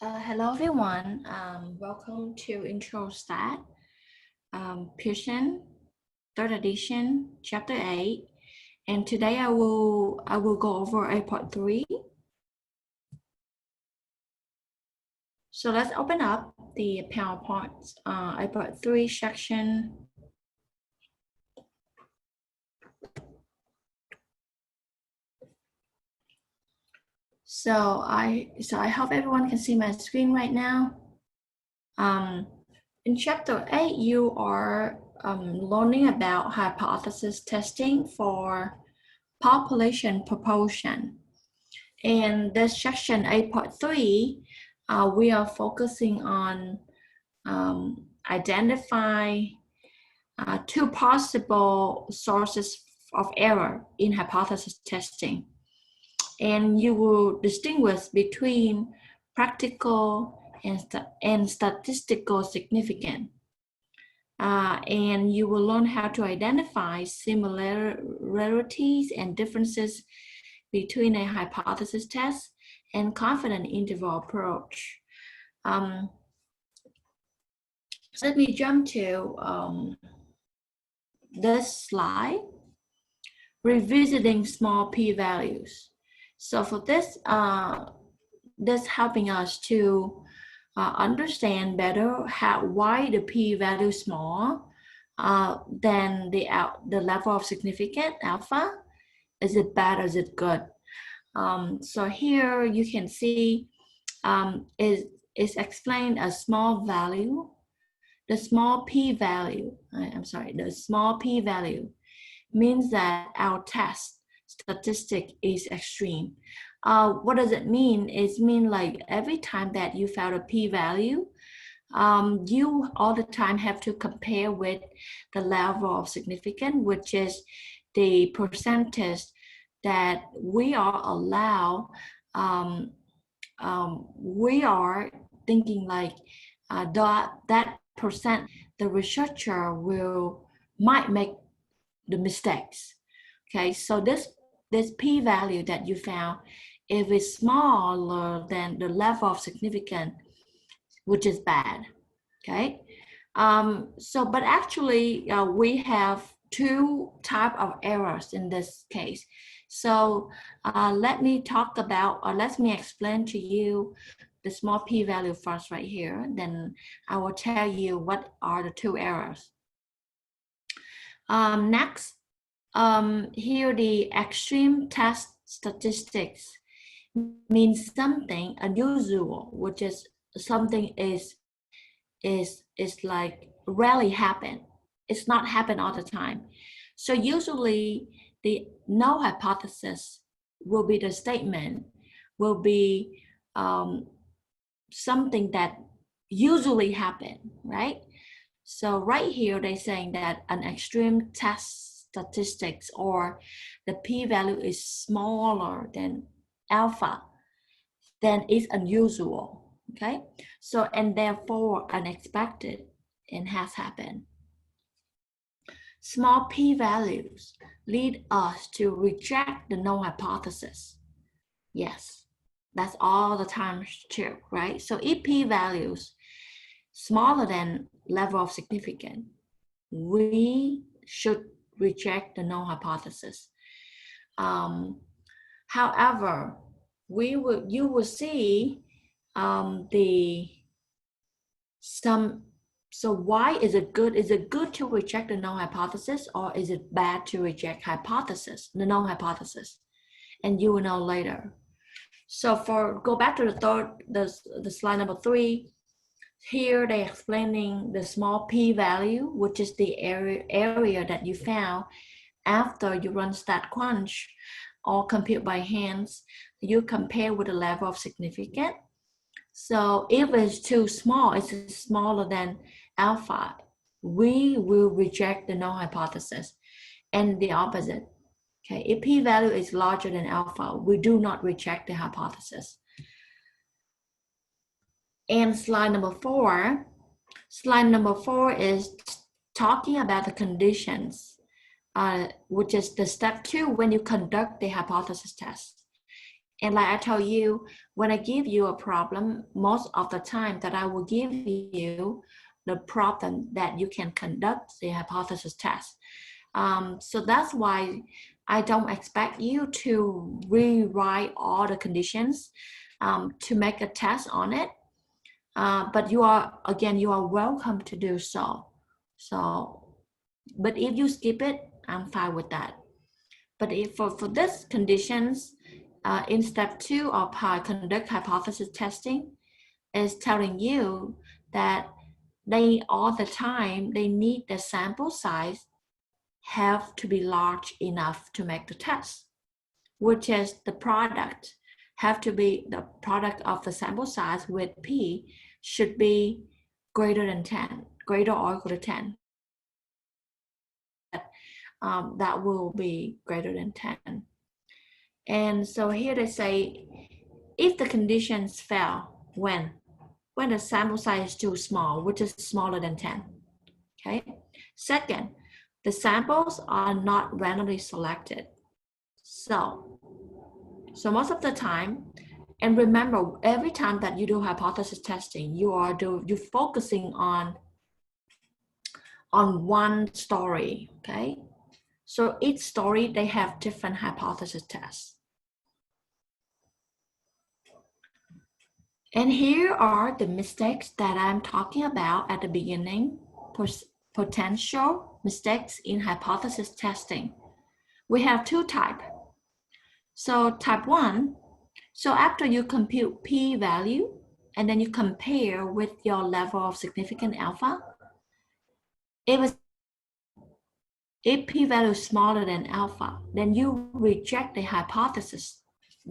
Hello everyone. Welcome to IntroStat, Pearson, third edition, chapter 8. And today I will go over a part 3. So let's open up the PowerPoint, a part 3 section. So I hope everyone can see my screen right now. In chapter 8, you are learning about hypothesis testing for population proportion. In this section 8.3, we are focusing on identify two possible sources of error in hypothesis testing. And you will distinguish between practical and statistical significance. And you will learn how to identify similarities and differences between a hypothesis test and confidence interval approach. So let me jump to this slide, revisiting small p-values. So for this, this helping us to understand better why the p-value is small than the level of significance alpha. Is it bad or is it good? So here you can see is explained as small value. The small p-value, the small p-value means that our test statistic is extreme. What does it mean? It means like every time that you found a p-value, you all the time have to compare with the level of significance, which is the percentage that we are allowed. We are thinking like that percent, the researcher might make the mistakes. Okay, so this p-value that you found, if it's smaller than the level of significance, which is bad. Okay, but actually we have two types of errors in this case. So let me explain to you the small p-value first right here. Then I will tell you what are the two errors. Next, here the extreme test statistics means something unusual, which is something is like rarely happen. It's not happen all the time. So usually the null hypothesis will be the statement, will be something that usually happen, right? So right here, they're saying that an extreme test statistics or the p-value is smaller than alpha, then it's unusual, okay? So, and therefore unexpected and has happened. Small p-values lead us to reject the null hypothesis. Yes, that's all the time true, right? So if p-values smaller than level of significance, we should reject the null hypothesis. However, you will see so why is it good? Is it good to reject the null hypothesis, or is it bad to reject the null hypothesis? And you will know later. So go back to the slide number 3. Here they're explaining the small p-value, which is the area that you found after you run StatQuant or compute by hands. You compare with the level of significance. So if it's too small, it's smaller than alpha, we will reject the null hypothesis, and the opposite. Okay, if p-value is larger than alpha, we do not reject the hypothesis. And slide number 4 is talking about the conditions, which is the step 2 when you conduct the hypothesis test. And like I told you, when I give you a problem, most of the time that I will give you the problem that you can conduct the hypothesis test. So that's why I don't expect you to rewrite all the conditions to make a test on it. But you are welcome to do so. But if you skip it, I'm fine with that. But if for these conditions, in step 2 of conduct hypothesis testing is telling you that they all the time, they need the sample size have to be large enough to make the test, which is the product have to be the product of the sample size with P should be greater than 10, greater or equal to 10. That will be greater than 10. And so here they say, if the conditions fail, when the sample size is too small, which is smaller than 10, okay? Second, the samples are not randomly selected. So most of the time, and remember, every time that you do hypothesis testing, you're focusing on one story, okay? So each story, they have different hypothesis tests. And here are the mistakes that I'm talking about at the beginning, potential mistakes in hypothesis testing. We have two types. So type 1, so after you compute p-value, and then you compare with your level of significance alpha, if p-value is smaller than alpha, then you reject the hypothesis.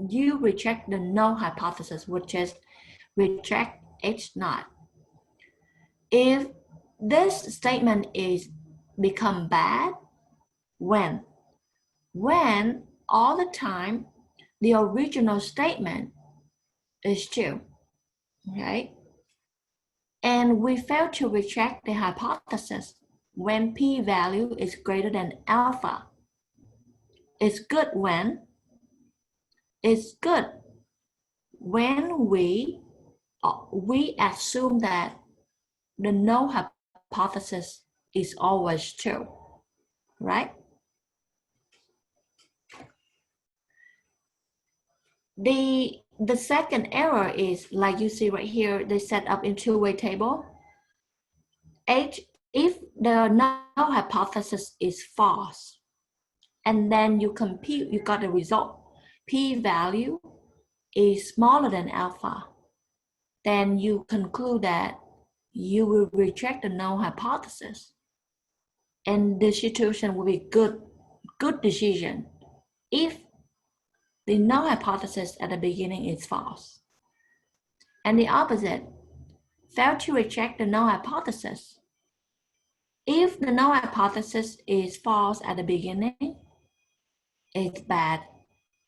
You reject the null hypothesis, which is reject H0. If this statement is become bad, when all the time the original statement is true, okay? And we fail to reject the hypothesis when p-value is greater than alpha. It's good when we assume that the null hypothesis is always true, right? The second error is, like you see right here, they set up in two-way table. If the null hypothesis is false, and then you compute, you got the result, p-value is smaller than alpha, then you conclude that you will reject the null hypothesis. And the situation will be good decision if the null hypothesis at the beginning is false. And the opposite, fail to reject the null hypothesis. If the null hypothesis is false at the beginning, it's bad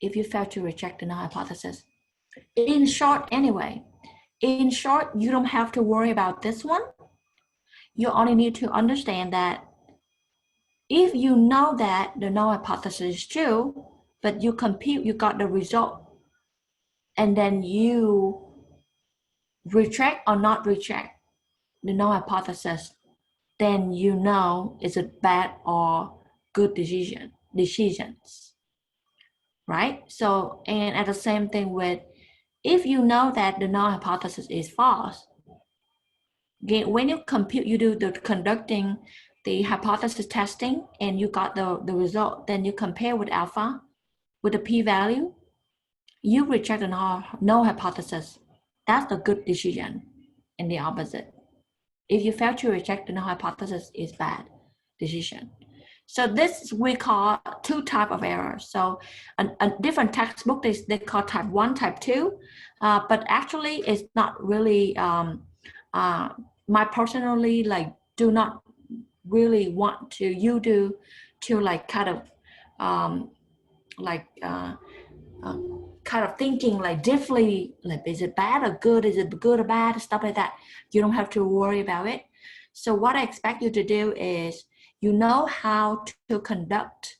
if you fail to reject the null hypothesis. In short, anyway, in short, you don't have to worry about this one. You only need to understand that if you know that the null hypothesis is true, but you compute, you got the result, and then you reject or not reject the null hypothesis, then you know it's a bad or good decisions, right? So, and at the same thing with, if you know that the null hypothesis is false, again, when you compute, you do the conducting the hypothesis testing and you got the result, then you compare with alpha, with the p-value, you reject the null hypothesis. That's the good decision, and the opposite. If you fail to reject the null hypothesis, is bad decision. So this we call two type of errors. So a different textbook, they call type 1, type 2, but actually it's not really, my personally do not really want to like kind of kind of thinking like differently, like is it bad or good, is it good or bad, stuff like that. You don't have to worry about it. So what I expect you to do is, you know how to conduct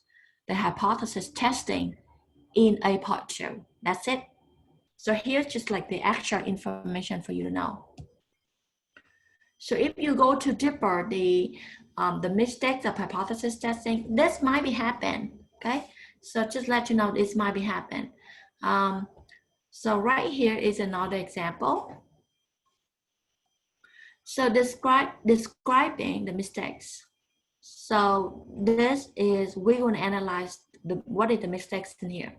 the hypothesis testing in a part 2. That's it. So here's just like the extra information for you to know. So if you go to deeper, the mistakes of hypothesis testing, this might be happen, okay? So just let you know this might be happen. So right here is another example. So describing the mistakes. So this is, we're going to analyze what is the mistakes in here.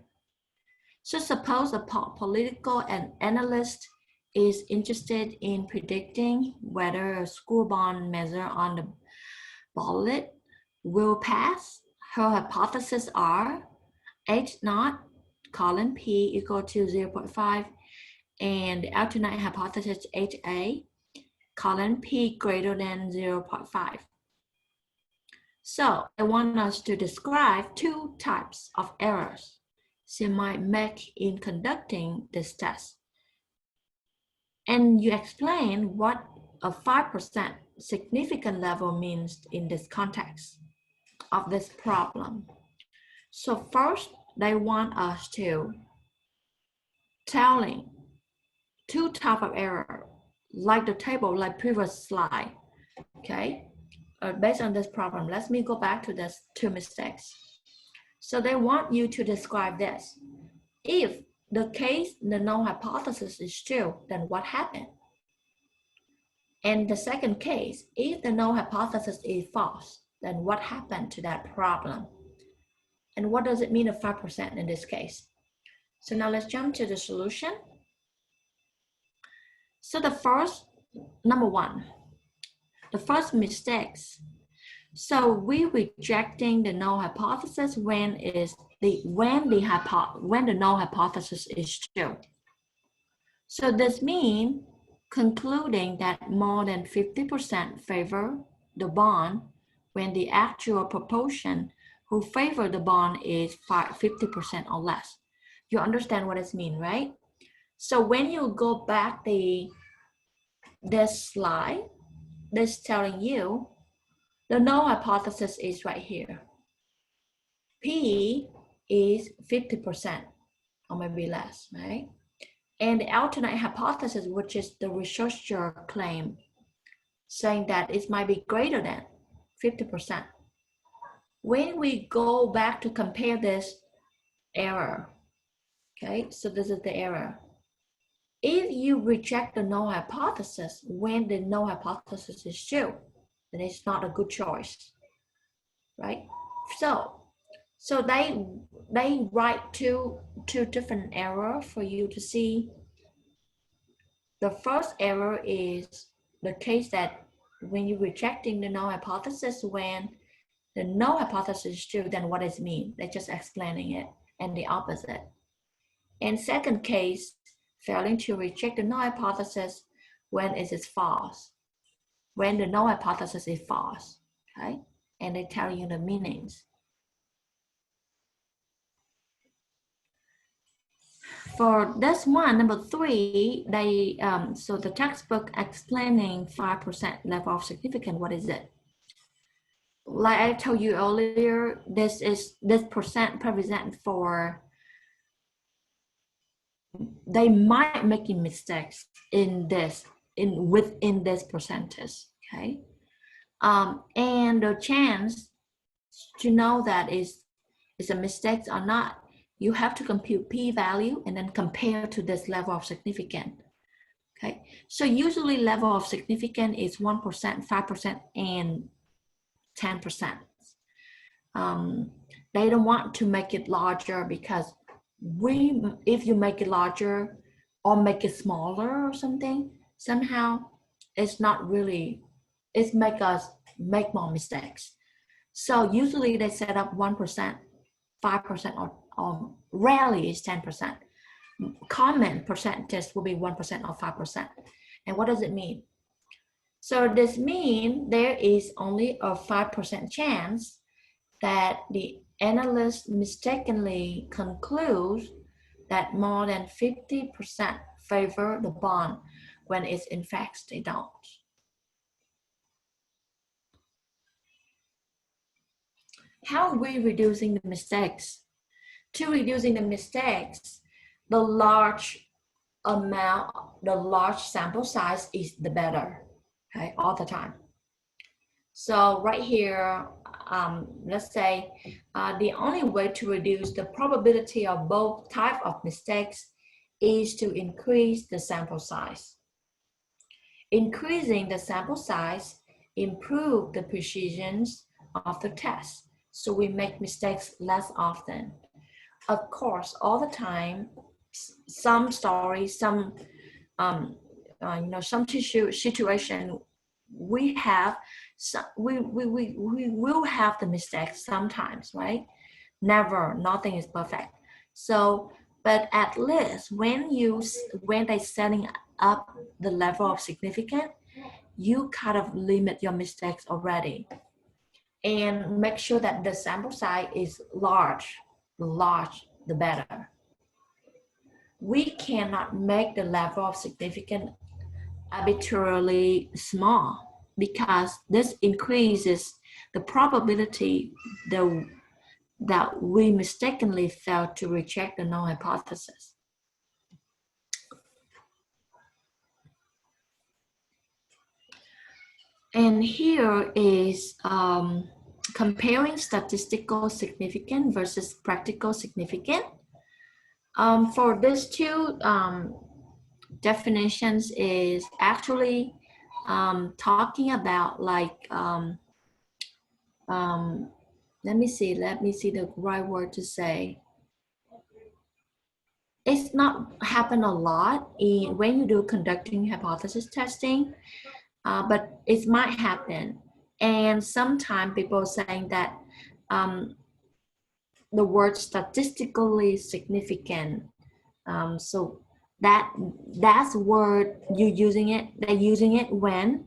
So suppose a political analyst is interested in predicting whether a school bond measure on the ballot will pass. Her hypotheses are H naught colon P equal to 0.5 and the alternate hypothesis HA colon P greater than 0.5. So I want us to describe two types of errors she might make in conducting this test. And you explain what a 5% significant level means in this context of this problem. So first, they want us to telling two types of error, like the table, like previous slide, okay? Based on this problem, let me go back to this two mistakes. So they want you to describe this. If the case, the null hypothesis is true, then what happened? And the second case, if the null hypothesis is false, then what happened to that problem? And what does it mean of 5% in this case? So now let's jump to the solution. So the first, number one, the first mistakes. So we rejecting the null hypothesis when the null hypothesis is true. So this means concluding that more than 50% favor the bond when the actual proportion who favor the bond is 50% or less. You understand what it means, right? So when you go back this slide, this telling you the null hypothesis is right here. P is 50% or maybe less, right? And the alternate hypothesis, which is the researcher claim, saying that it might be greater than 50%. When we go back to compare this error, okay, so this is the error. If you reject the null hypothesis when the null hypothesis is true, then it's not a good choice, right? So they write two different errors for you to see. The first error is the case that when you're rejecting the null hypothesis, when the null hypothesis is true, then what does it mean? They're just explaining it, and the opposite. And second case, failing to reject the null hypothesis when it is false. When the null hypothesis is false, okay? And they tell you the meanings. For this one, number three, they so the textbook explaining 5% level of significance. What is it? Like I told you earlier, this percent represent for, they might making mistakes in this within this percentage, okay? And the chance to know that is a mistake or not, you have to compute p-value and then compare to this level of significance. Okay, so usually level of significance is 1%, 5%, and 10%. They don't want to make it larger because if you make it larger or make it smaller or something, somehow it's not really, it's make us make more mistakes. So usually they set up 1%, 5%, or rarely is 10%. Common percentage will be 1% or 5%. And what does it mean? So this means there is only a 5% chance that the analyst mistakenly concludes that more than 50% favor the bond when it's in fact they don't. How are we reducing the mistakes? To reducing the mistakes, the large amount, the large sample size is the better, okay, all the time. So right here, let's say the only way to reduce the probability of both type of mistakes is to increase the sample size. Increasing the sample size improve the precision of the test, so we make mistakes less often. Of course, all the time, some stories, some some situation we have, we will have the mistakes sometimes, right? Never, nothing is perfect. So, but at least when they setting up the level of significance, you kind of limit your mistakes already, and make sure that the sample size is large. The large, the better. We cannot make the level of significance arbitrarily small, because this increases the probability that we mistakenly fail to reject the null hypothesis. And here is comparing statistical significance versus practical significance. For these two definitions is actually talking about like let me see the right word to say. It's not happen a lot when you do conducting hypothesis testing, but it might happen. And sometimes people are saying that the word statistically significant. So that's word they're using it when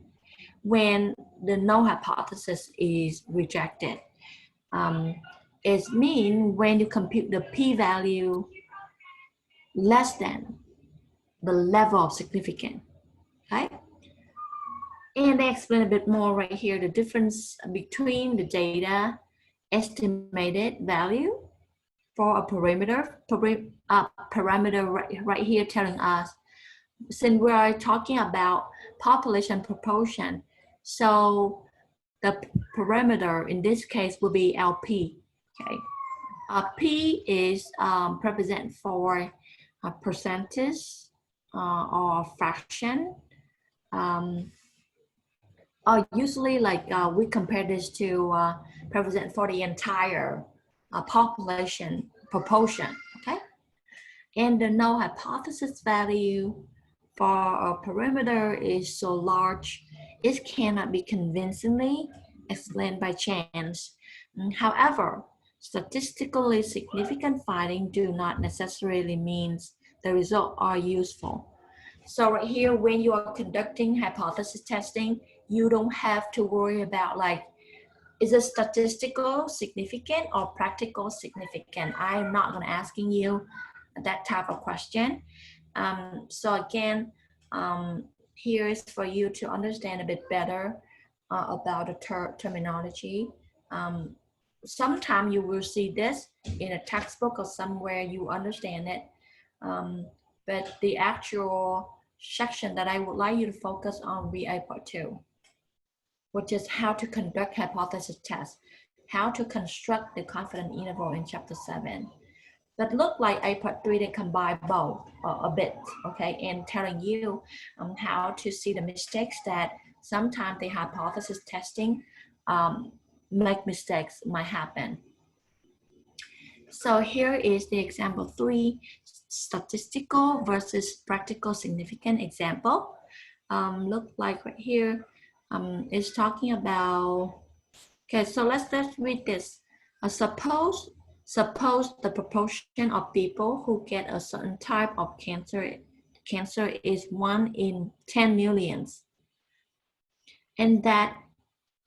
the null hypothesis is rejected. It means when you compute the p-value less than the level of significance, okay? And they explain a bit more right here, the difference between the data estimated value for a parameter right here telling us, since we are talking about population proportion, so the parameter in this case will be LP, okay? P is represent for a percentage or fraction. Usually like we compare this to represent for the entire population proportion, okay? And the null hypothesis value for a parameter is so large, it cannot be convincingly explained by chance. However, statistically significant findings do not necessarily mean the results are useful. So right here, when you are conducting hypothesis testing, you don't have to worry about like, is it statistical significant or practical significant? I'm not going to asking you that type of question. So again, here is for you to understand a bit better about the terminology. Sometimes you will see this in a textbook or somewhere you understand it. But the actual section that I would like you to focus on will be part 2, which is how to conduct hypothesis tests, how to construct the confidence interval in chapter 7. But look like part 3, they combine both a bit, okay, and telling you how to see the mistakes that sometimes the hypothesis testing make mistakes might happen. So here is the example 3, statistical versus practical significant example. Look like right here, it's talking about, okay, so let's read this. Suppose the proportion of people who get a certain type of cancer is 1 in 10 millions, and that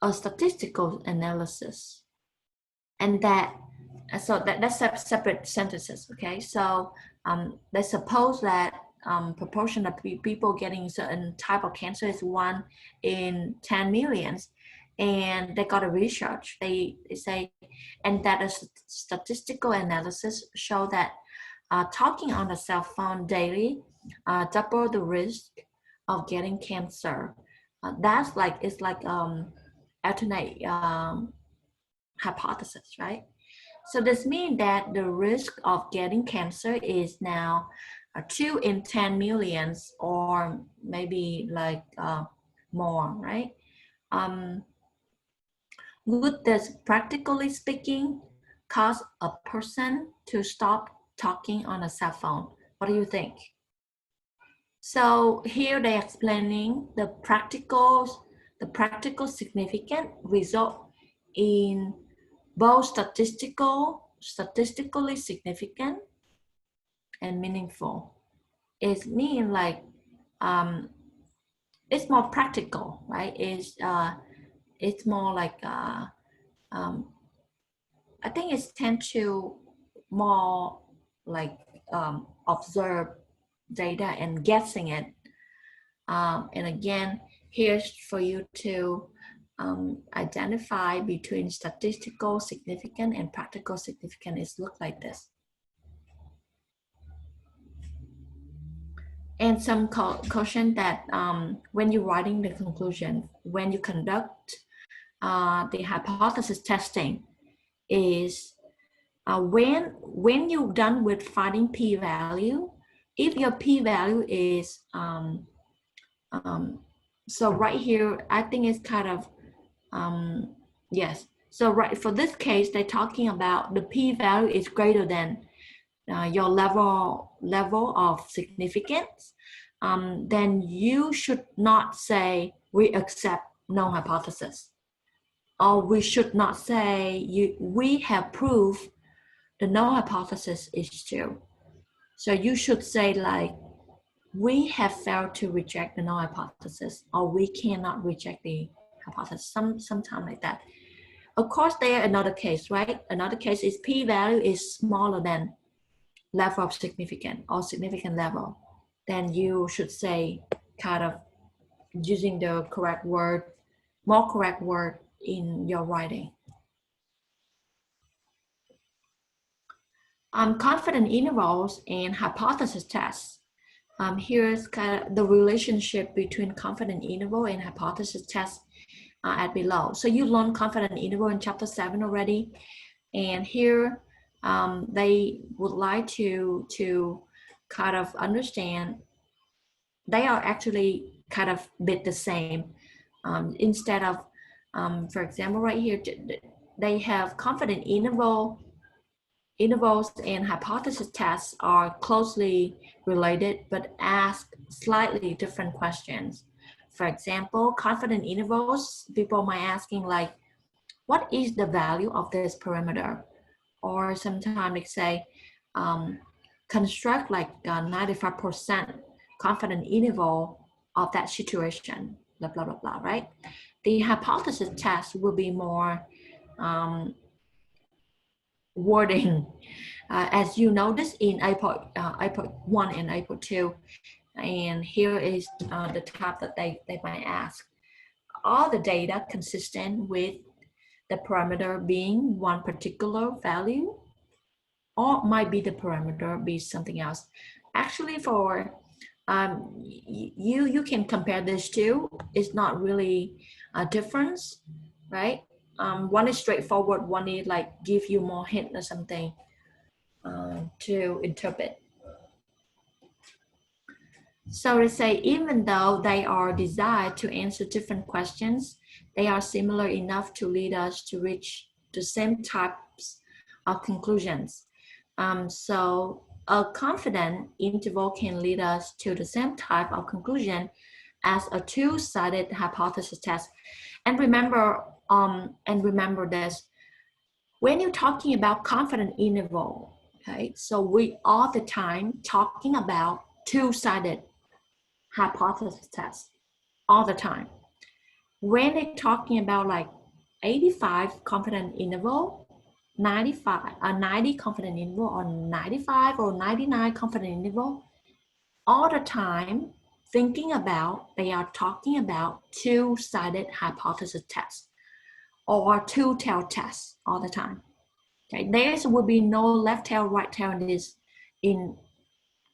a statistical analysis, and that, so that's separate sentences, okay? So let's suppose that proportion of people getting certain type of cancer is 1 in 10 millions, and they got a research, they say, and that a statistical analysis show that talking on the cell phone daily double the risk of getting cancer. That's like, it's like alternate hypothesis, right? So this means that the risk of getting cancer is now 2 in 10 millions, or maybe like more, right? Would this, practically speaking, cause a person to stop talking on a cell phone? What do you think? So here they're explaining the practical significant result in both statistically significant and meaningful. It means like it's more practical, right? It's more like I think it's tend to more like observe data and guessing it. And again, here's for you to identify between statistical significant and practical significant. It looks like this. And some caution that when you're writing the conclusion, when you conduct the hypothesis testing, is when you're done with finding p-value, if your p-value is so right here, I think it's kind of yes. So right, for this case, they're talking about the p-value is greater than your level of significance. Then you should not say we accept no hypothesis, or we should not say we have proof the no hypothesis is true. So you should say like, we have failed to reject the no hypothesis, or we cannot reject the hypothesis, sometime like that. Of course, there another case, right? Another case is p-value is smaller than level of significant or significant level. Then you should say kind of using the correct word, more correct word in your writing. Confidence intervals and hypothesis tests. Here's kind of the relationship between confidence interval and hypothesis test at below. So you learned confidence interval in chapter 7 already, and here they would like to kind of understand. They are actually kind of bit the same. Instead of, for example, right here, they have confidence intervals and hypothesis tests are closely related, but ask slightly different questions. For example, confidence intervals, people might asking like, what is the value of this parameter? Or sometimes they say, construct like 95% confidence interval of that situation, blah, blah, blah, blah, right? The hypothesis test will be more wording. As you notice in APOID 1 and APOID 2, and here is the type that they might ask. Are the data consistent with the parameter being one particular value, or might be the parameter be something else? Actually, for you can compare these two. It's not really a difference, right? One is straightforward, one is like give you more hint or something to interpret. So they say, even though they are designed to answer different questions, they are similar enough to lead us to reach the same types of conclusions. So a confidence interval can lead us to the same type of conclusion as a two-sided hypothesis test. And remember this, when you're talking about confidence interval, okay, so we all the time talking about two-sided hypothesis test all the time. When they're talking about like 85 confidence interval, 90 confidence interval, or 95 or 99 confidence interval, all the time thinking about, they are talking about two-sided hypothesis test or two-tailed test all the time. Okay, there will be no left tail, right tail in this in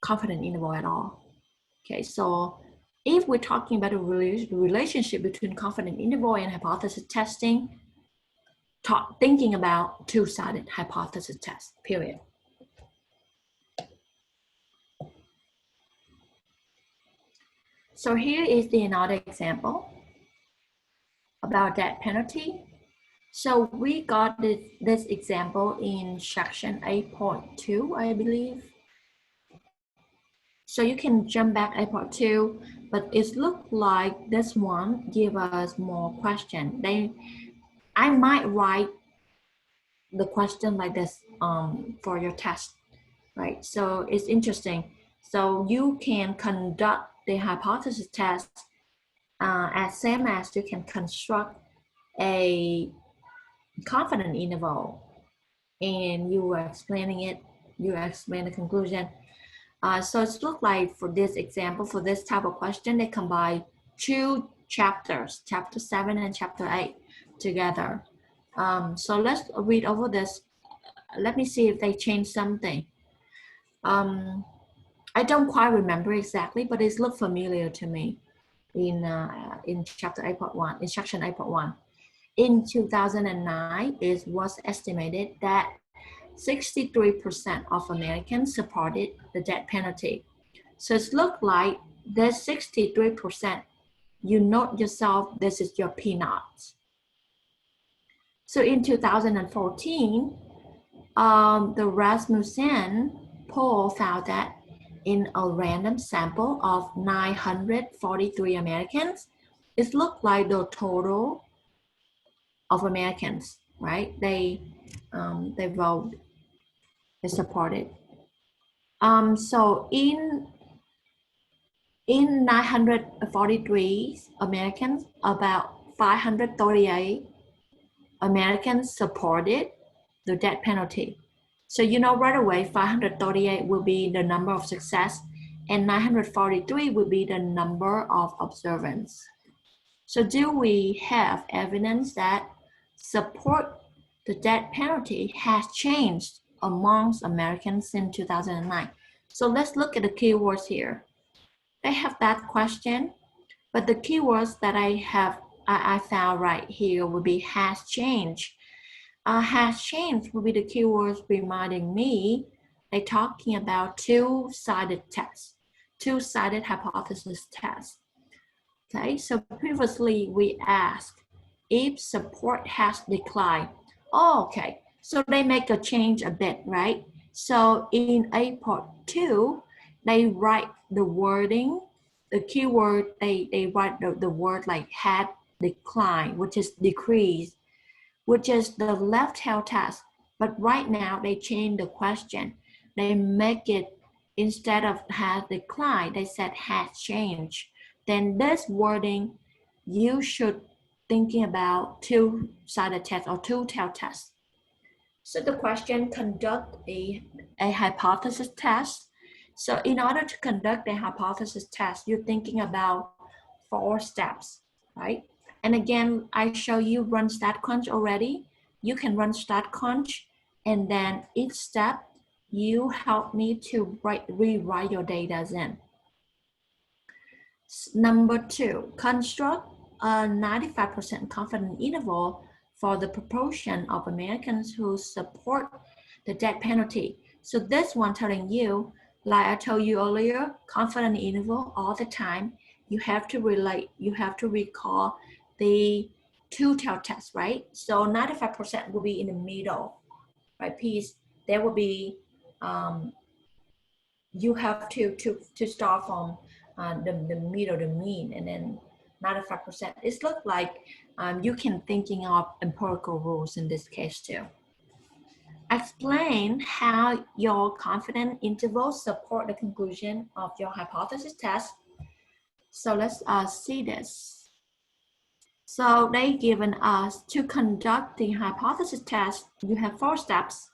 confidence interval at all. Okay, so if we're talking about a relationship between confidence interval and hypothesis testing, thinking about two-sided hypothesis test, period. So here is another example about death penalty. So we got this example in section 8.2, I believe. So you can jump back 8.2, but it looked like this one give us more question. I might write the question like this for your test, right? So it's interesting. So you can conduct the hypothesis test as same as you can construct a confidence interval, and you were explaining it, you explain the conclusion. So it's look like for this example, for this type of question, they combine two chapters, chapter 7 and chapter 8 together. So let's read over this. Let me see if they change something. I don't quite remember exactly, but it looked familiar to me in chapter 8.1, in section 8.1. In 2009, it was estimated that 63% of Americans supported the death penalty. So it looked like that 63%, you note yourself, this is your peanuts. So in 2014, the Rasmussen poll found that in a random sample of 943 Americans, it looked like the total of Americans, right? They vote, they supported. So in 943 Americans, about 538 Americans supported the death penalty. So you know right away 538 will be the number of success and 943 will be the number of observance. So do we have evidence that support the death penalty has changed amongst Americans since 2009? So let's look at the keywords here. They have that question, but the keywords that I found right here would be has changed. Has changed will be the keywords reminding me they're talking about two-sided tests, two-sided hypothesis test. Okay, so previously we asked if support has declined. Oh, okay, so they make a change a bit, right? So in 8.2, they write the wording, the keyword, they write the word like had declined, which is decreased, which is the left tail test. But right now they change the question. They make it, instead of has declined, they said has changed. Then this wording, you should thinking about two-sided test or two-tailed test. So the question, conduct a hypothesis test. So in order to conduct a hypothesis test, you're thinking about 4 steps, right? And again, I show you run StatCrunch already. You can run StatCrunch, and then each step, you help me to rewrite your data in. Number 2, construct a 95% confidence interval for the proportion of Americans who support the death penalty. So this one telling you, like I told you earlier, confidence interval all the time, you have to recall the two-tail test, right? So 95% will be in the middle, right? Piece, there will be, you have to start from the middle, the mean, and then 95%. It looks like you can thinking of empirical rules in this case too. Explain how your confidence intervals support the conclusion of your hypothesis test. So let's see this. So they given us to conduct the hypothesis test. You have 4 steps.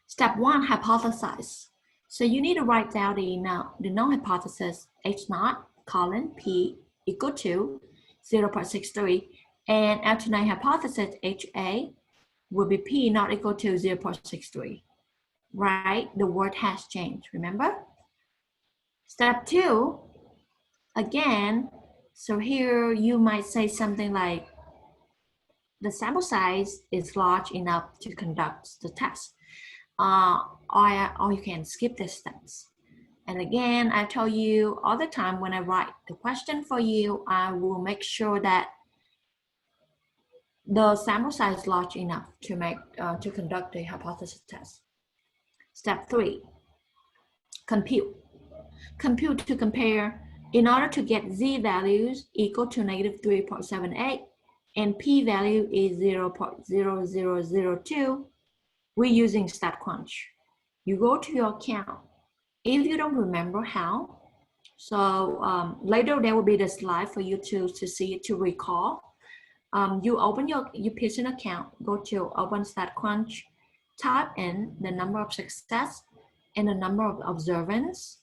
Step 1, hypothesize. So you need to write down the null hypothesis H0 colon P equal to 0.63, and alternate hypothesis HA will be P not equal to 0.63, right? The word has changed, remember? Step 2, again, so here you might say something like, the sample size is large enough to conduct the test. Or you can skip the steps. And again, I tell you all the time when I write the question for you, I will make sure that the sample size is large enough to conduct the hypothesis test. Step 3, compute. Compute to compare. In order to get z values equal to -3.78 and p-value is 0.0002, we're using StatQuant. You go to your account. If you don't remember how, so later there will be the slide for you to see, to recall. You open your Pearson account, go to open StatQuant, type in the number of success and the number of observance,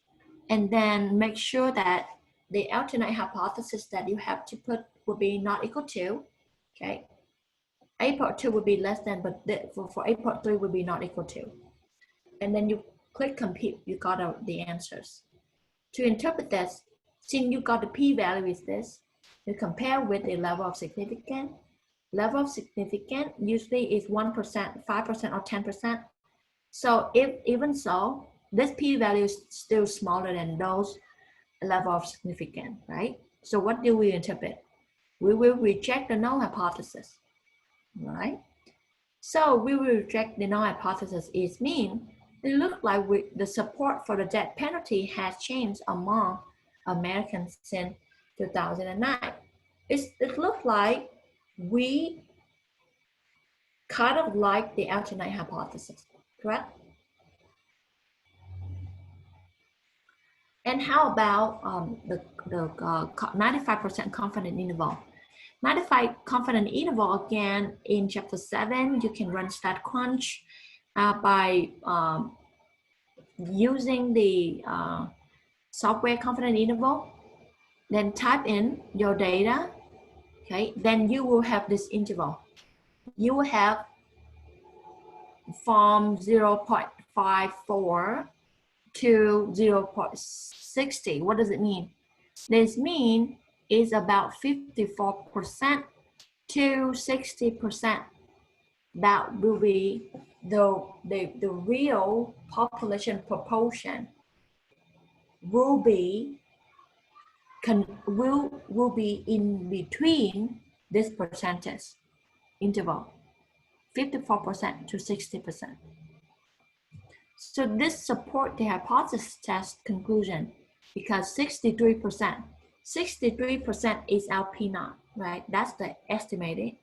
and then make sure that the alternate hypothesis that you have to put will be not equal to, okay? 8.2 would be less than, but for 8.3 would be not equal to. And then you click compute, you got the answers. To interpret this, since you got the p-value is this, you compare with the level of significance. Level of significance usually is 1%, 5%, or 10%. So even so, this p-value is still smaller than those level of significance, right? So what do we interpret? We will reject the null hypothesis, right? So we will reject the null hypothesis. It means it looks like the support for the death penalty has changed among Americans since 2009. It looks like we kind of like the alternate hypothesis, correct? And how about the 95% confident interval? 95 confident interval, again, in chapter 7, you can run StatQuant by using the software confident interval, then type in your data, okay? Then you will have this interval. You will have from 0.54 to 0.60. What does it mean? This means is about 54% to 60%. That will be the real population proportion will be in between this percentage interval, 54% to 60%. So this supports the hypothesis test conclusion because 63% is our p-naught, right? That's the estimated,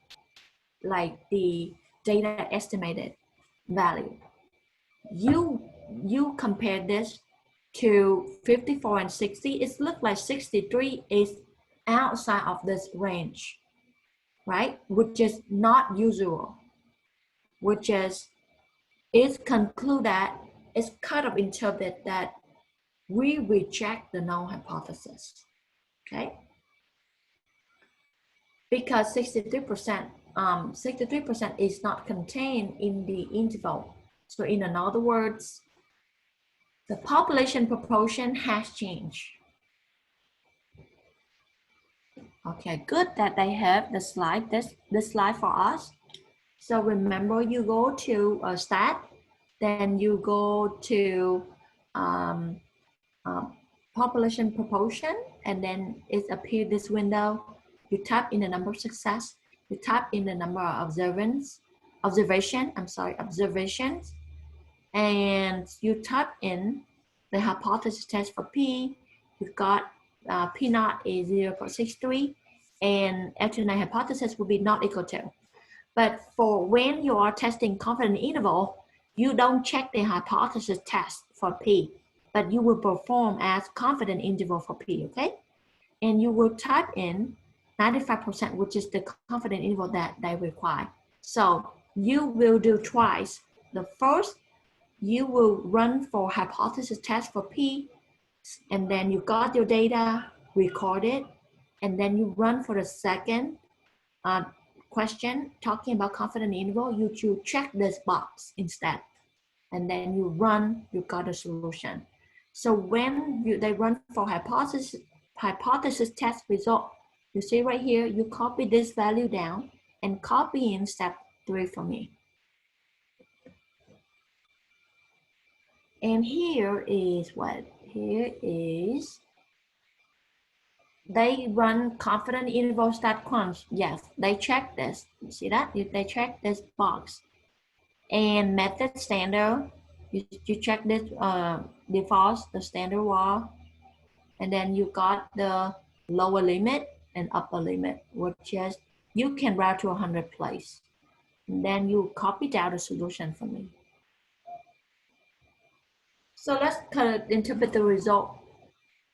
like the data estimated value. You compare this to 54 and 60, it looks like 63 is outside of this range, right? Which is not usual, which is conclude that it's kind of interpret that we reject the null hypothesis, okay? Because 63% is not contained in the interval. So in other words, the population proportion has changed. Okay, good that they have the slide, this slide for us. So remember, you go to stat, then you go to population proportion, and then it appears this window. You type in the number of success, you type in the number of observations, and you type in the hypothesis test for P. You've got P-naught is 0.63, and alternate hypothesis will be not equal to. But for when you are testing confidence interval, you don't check the hypothesis test for P, but you will perform as confident interval for P, okay? And you will type in 95%, which is the confident interval that they require. So you will do twice. The first, you will run for hypothesis test for P, and then you got your data, record it, and then you run for the second question talking about confident interval. You check this box instead, and then you run, you got a solution. So when they run for hypothesis test result, you see right here, you copy this value down and copy in step 3 for me. And here is what? Here is, they run confidence interval stat crunch. Yes, they check this. You see that? They check this box. And method standard, you check this defaults, the standard wall. And then you got the lower limit and upper limit, which is you can route to 100 place. And then you copy down the solution for me. So let's interpret the result.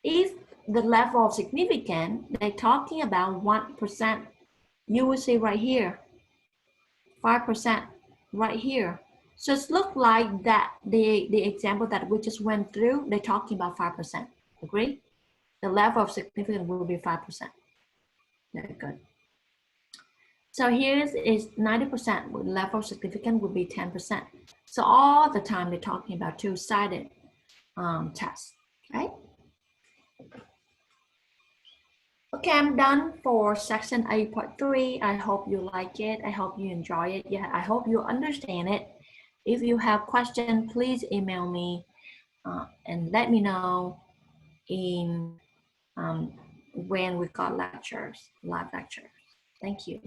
If the level of significance, they're talking about 1%, you will see right here, 5% right here. So it's look like that the example that we just went through, they're talking about 5%. Agree? The level of significance will be 5%. Very good. So here is 90%, level of significance would be 10%. So all the time they're talking about two-sided test, right? Okay, I'm done for section 8.3. I hope you like it. I hope you enjoy it. Yeah, I hope you understand it. If you have questions, please email me and let me know in when we got lectures, live lectures. Thank you.